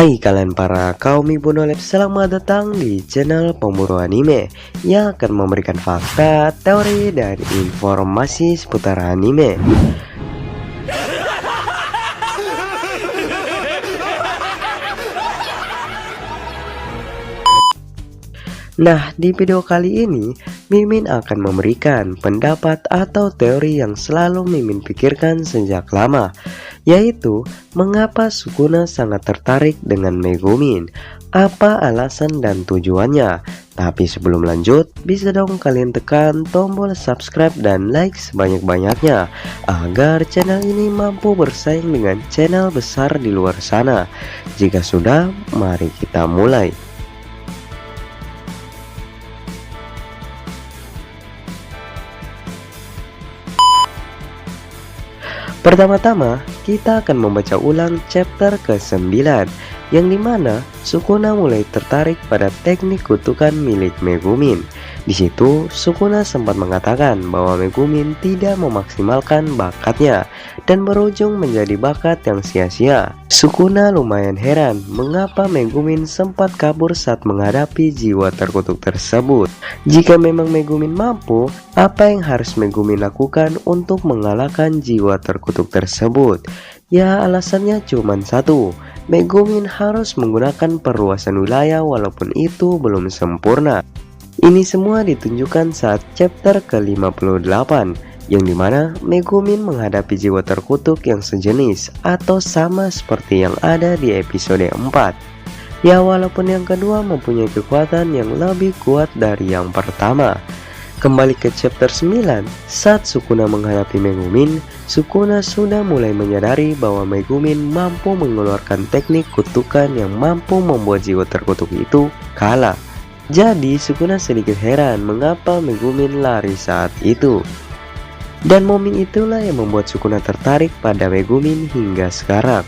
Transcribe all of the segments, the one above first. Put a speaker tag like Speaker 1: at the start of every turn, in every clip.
Speaker 1: Hai kalian para kaum ibu nolep, selamat datang di channel Pemburu Anime yang akan memberikan fakta, teori, dan informasi seputar anime. Nah, di video kali ini Mimin akan memberikan pendapat atau teori yang selalu Mimin pikirkan sejak lama, yaitu mengapa Sukuna sangat tertarik dengan Megumin, apa alasan dan tujuannya. Tapi sebelum lanjut, bisa dong kalian tekan tombol subscribe dan like sebanyak-banyaknya agar channel ini mampu bersaing dengan channel besar di luar sana. Jika sudah, mari kita mulai. Pertama-tama, kita akan membaca ulang chapter ke-9, yang dimana Sukuna mulai tertarik pada teknik kutukan milik Megumin. Di situ, Sukuna sempat mengatakan bahwa Megumin tidak memaksimalkan bakatnya dan berujung menjadi bakat yang sia-sia. Sukuna lumayan heran mengapa Megumin sempat kabur saat menghadapi jiwa terkutuk tersebut. Jika memang Megumin mampu, apa yang harus Megumin lakukan untuk mengalahkan jiwa terkutuk tersebut? Ya, alasannya cuma satu. Megumin harus menggunakan perluasan wilayah walaupun itu belum sempurna. Ini semua ditunjukkan saat chapter ke-58, yang dimana Megumin menghadapi jiwa terkutuk yang sejenis atau sama seperti yang ada di episode 4. Ya, walaupun yang kedua mempunyai kekuatan yang lebih kuat dari yang pertama. Kembali ke chapter 9, saat Sukuna menghadapi Megumin, Sukuna sudah mulai menyadari bahwa Megumin mampu mengeluarkan teknik kutukan yang mampu membuat jiwa terkutuk itu kalah. Jadi Sukuna sedikit heran mengapa Megumin lari saat itu. Dan momen itulah yang membuat Sukuna tertarik pada Megumin hingga sekarang.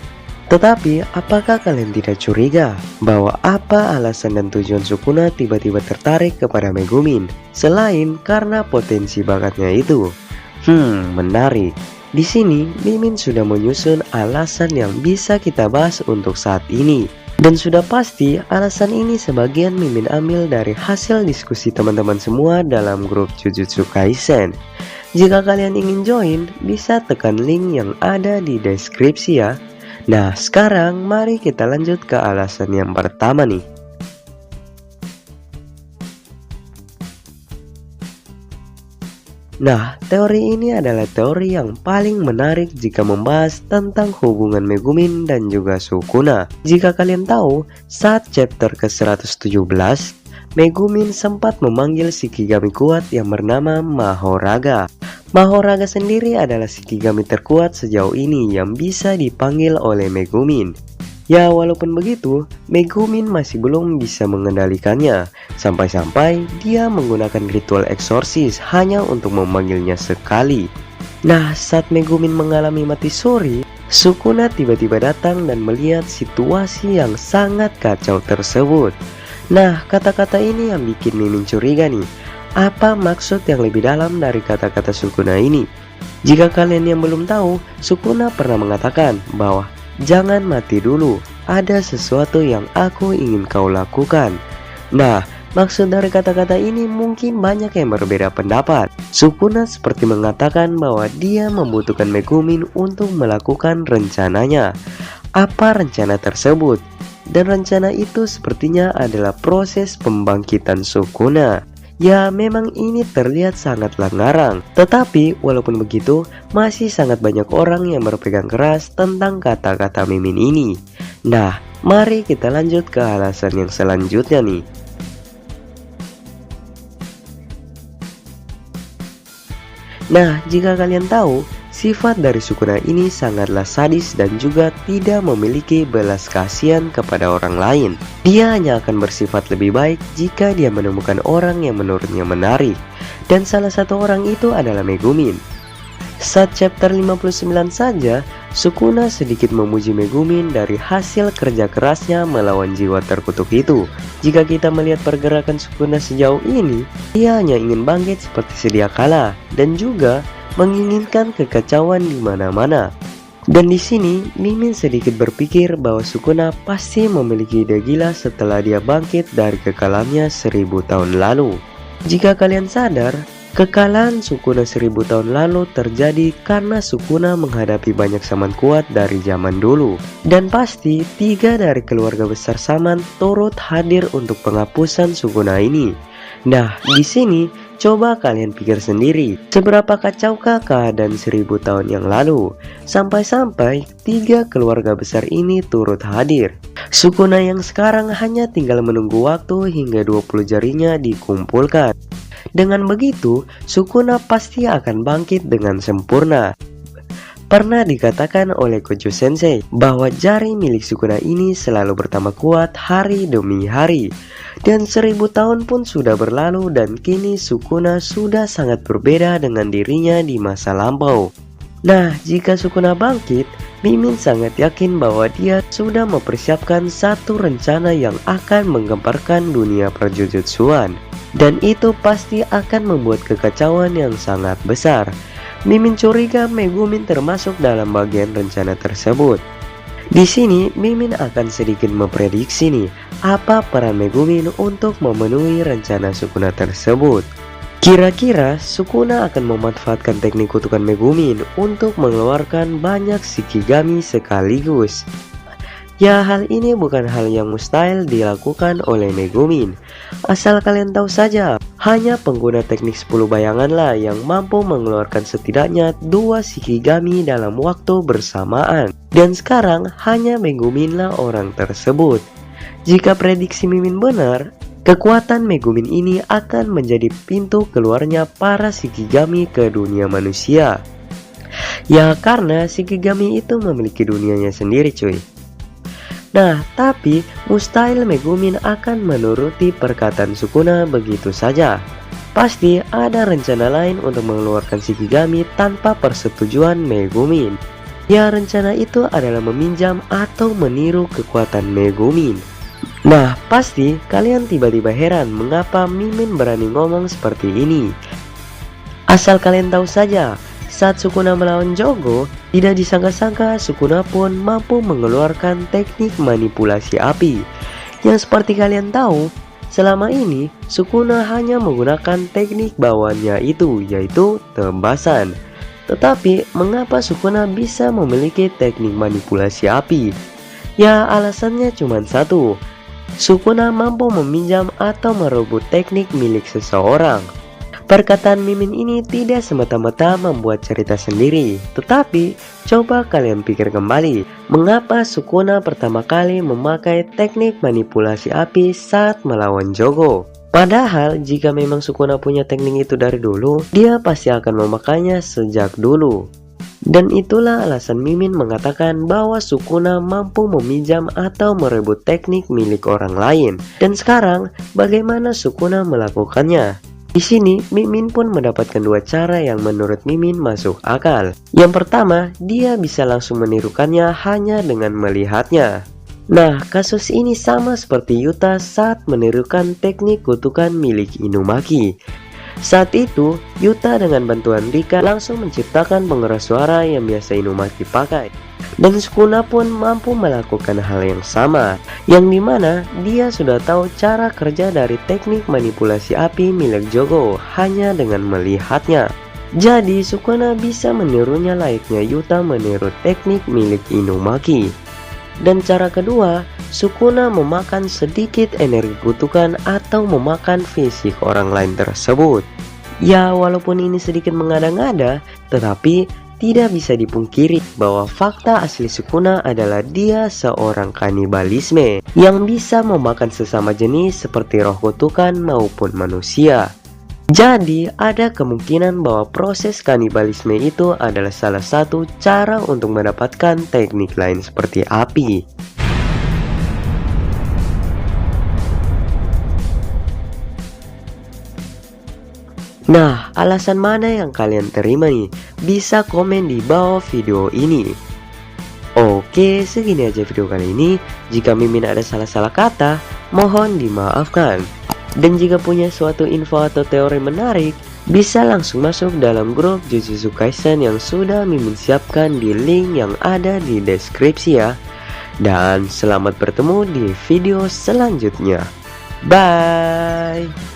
Speaker 1: Tetapi apakah kalian tidak curiga bahwa apa alasan dan tujuan Sukuna tiba-tiba tertarik kepada Megumin selain karena potensi bakatnya itu? Menarik. Di sini Mimin sudah menyusun alasan yang bisa kita bahas untuk saat ini. Dan sudah pasti alasan ini sebagian Mimin ambil dari hasil diskusi teman-teman semua dalam grup Jujutsu Kaisen. Jika kalian ingin join, bisa tekan link yang ada di deskripsi ya. Nah, sekarang mari kita lanjut ke alasan yang pertama nih. Nah, teori ini adalah teori yang paling menarik jika membahas tentang hubungan Megumin dan juga Sukuna. Jika kalian tahu, saat chapter ke-117, Megumin sempat memanggil Shikigami kuat yang bernama Mahoraga. Mahoraga sendiri adalah Shikigami terkuat sejauh ini yang bisa dipanggil oleh Megumin. Ya, walaupun begitu, Megumin masih belum bisa mengendalikannya, sampai-sampai dia menggunakan ritual eksorsis hanya untuk memanggilnya sekali. Nah, saat Megumin mengalami mati suri, Sukuna tiba-tiba datang dan melihat situasi yang sangat kacau tersebut. Nah, kata-kata ini yang bikin Mimin curiga nih. Apa maksud yang lebih dalam dari kata-kata Sukuna ini? Jika kalian yang belum tahu, Sukuna pernah mengatakan bahwa jangan mati dulu, ada sesuatu yang aku ingin kau lakukan. Nah, maksud dari kata-kata ini mungkin banyak yang berbeda pendapat. Sukuna seperti mengatakan bahwa dia membutuhkan Megumin untuk melakukan rencananya. Apa rencana tersebut? Dan rencana itu sepertinya adalah proses pembangkitan Sukuna. Ya, memang ini terlihat sangatlah ngarang. Tetapi walaupun begitu, masih sangat banyak orang yang berpegang keras tentang kata-kata Mimin ini. Nah, mari kita lanjut ke alasan yang selanjutnya nih. Nah, jika kalian tahu, sifat dari Sukuna ini sangatlah sadis dan juga tidak memiliki belas kasihan kepada orang lain. Dia hanya akan bersifat lebih baik jika dia menemukan orang yang menurutnya menarik. Dan salah satu orang itu adalah Megumin. Saat chapter 59 saja, Sukuna sedikit memuji Megumin dari hasil kerja kerasnya melawan jiwa terkutuk itu. Jika kita melihat pergerakan Sukuna sejauh ini, dia hanya ingin bangkit seperti sedia kala dan juga menginginkan kekacauan di mana-mana. Dan di sini Mimin sedikit berpikir bahwa Sukuna pasti memiliki ide gila setelah dia bangkit dari kekalannya 1000 tahun lalu. Jika kalian sadar, kekalahan Sukuna 1000 tahun lalu terjadi karena Sukuna menghadapi banyak Saman kuat dari zaman dulu. Dan pasti 3 dari keluarga besar Saman turut hadir untuk penghapusan Sukuna ini. Nah, di sini coba kalian pikir sendiri, seberapa kacaukah keadaan 1000 tahun yang lalu, sampai-sampai 3 keluarga besar ini turut hadir. Sukuna yang sekarang hanya tinggal menunggu waktu hingga 20 jarinya dikumpulkan. Dengan begitu, Sukuna pasti akan bangkit dengan sempurna. Pernah dikatakan oleh Gojo Sensei bahwa jari milik Sukuna ini selalu bertambah kuat hari demi hari. Dan 1000 tahun pun sudah berlalu dan kini Sukuna sudah sangat berbeda dengan dirinya di masa lampau. Nah, jika Sukuna bangkit, Mimin sangat yakin bahwa dia sudah mempersiapkan satu rencana yang akan menggemparkan dunia perjujutsuan. Dan itu pasti akan membuat kekacauan yang sangat besar. Mimin curiga Megumin termasuk dalam bagian rencana tersebut. Di sini Mimin akan sedikit memprediksi nih, apa peran Megumin untuk memenuhi rencana Sukuna tersebut. Kira-kira Sukuna akan memanfaatkan teknik kutukan Megumin untuk mengeluarkan banyak Shikigami sekaligus. Ya, hal ini bukan hal yang mustahil dilakukan oleh Megumin. Asal kalian tahu saja, hanya pengguna teknik 10 bayangan lah yang mampu mengeluarkan setidaknya 2 Shikigami dalam waktu bersamaan. Dan sekarang hanya Megumin lah orang tersebut. Jika prediksi Mimin benar, kekuatan Megumin ini akan menjadi pintu keluarnya para Shikigami ke dunia manusia. Ya, karena Shikigami itu memiliki dunianya sendiri cuy. Nah, tapi mustahil Megumin akan menuruti perkataan Sukuna begitu saja. Pasti ada rencana lain untuk mengeluarkan Shikigami tanpa persetujuan Megumin. Ya, rencana itu adalah meminjam atau meniru kekuatan Megumin. Nah, pasti kalian tiba-tiba heran mengapa Mimin berani ngomong seperti ini. Asal kalian tahu saja, saat Sukuna melawan Jogo, tidak disangka-sangka Sukuna pun mampu mengeluarkan teknik manipulasi api. Yang seperti kalian tahu, selama ini Sukuna hanya menggunakan teknik bawaannya itu, yaitu tembasan. Tetapi mengapa Sukuna bisa memiliki teknik manipulasi api? Ya, alasannya cuma satu. Sukuna mampu meminjam atau merebut teknik milik seseorang. Perkataan Mimin ini tidak semata-mata membuat cerita sendiri, tetapi coba kalian pikir kembali, mengapa Sukuna pertama kali memakai teknik manipulasi api saat melawan Jogo? Padahal jika memang Sukuna punya teknik itu dari dulu, dia pasti akan memakainya sejak dulu. Dan itulah alasan Mimin mengatakan bahwa Sukuna mampu meminjam atau merebut teknik milik orang lain. Dan sekarang, bagaimana Sukuna melakukannya? Di sini, Mimin pun mendapatkan 2 cara yang menurut Mimin masuk akal. Yang pertama, dia bisa langsung menirukannya hanya dengan melihatnya. Nah, kasus ini sama seperti Yuta saat menirukan teknik kutukan milik Inumaki. Saat itu, Yuta dengan bantuan Rika langsung menciptakan pengeras suara yang biasa Inumaki pakai. Dan Sukuna pun mampu melakukan hal yang sama, yang dimana dia sudah tahu cara kerja dari teknik manipulasi api milik Jogo hanya dengan melihatnya. Jadi Sukuna bisa menirunya layaknya Yuta meniru teknik milik Inumaki. Dan cara kedua, Sukuna memakan sedikit energi kutukan atau memakan fisik orang lain tersebut. Ya, walaupun ini sedikit mengada-ngada, tetapi tidak bisa dipungkiri bahwa fakta asli Sukuna adalah dia seorang kanibalisme yang bisa memakan sesama jenis seperti roh kutukan maupun manusia. Jadi ada kemungkinan bahwa proses kanibalisme itu adalah salah satu cara untuk mendapatkan teknik lain seperti api. Nah, alasan mana yang kalian terima nih? Bisa komen di bawah video ini. Oke, segini aja video kali ini. Jika Mimin ada salah-salah kata, mohon dimaafkan. Dan jika punya suatu info atau teori menarik, bisa langsung masuk dalam grup Jujutsu Kaisen yang sudah Mimin siapkan di link yang ada di deskripsi ya. Dan selamat bertemu di video selanjutnya. Bye.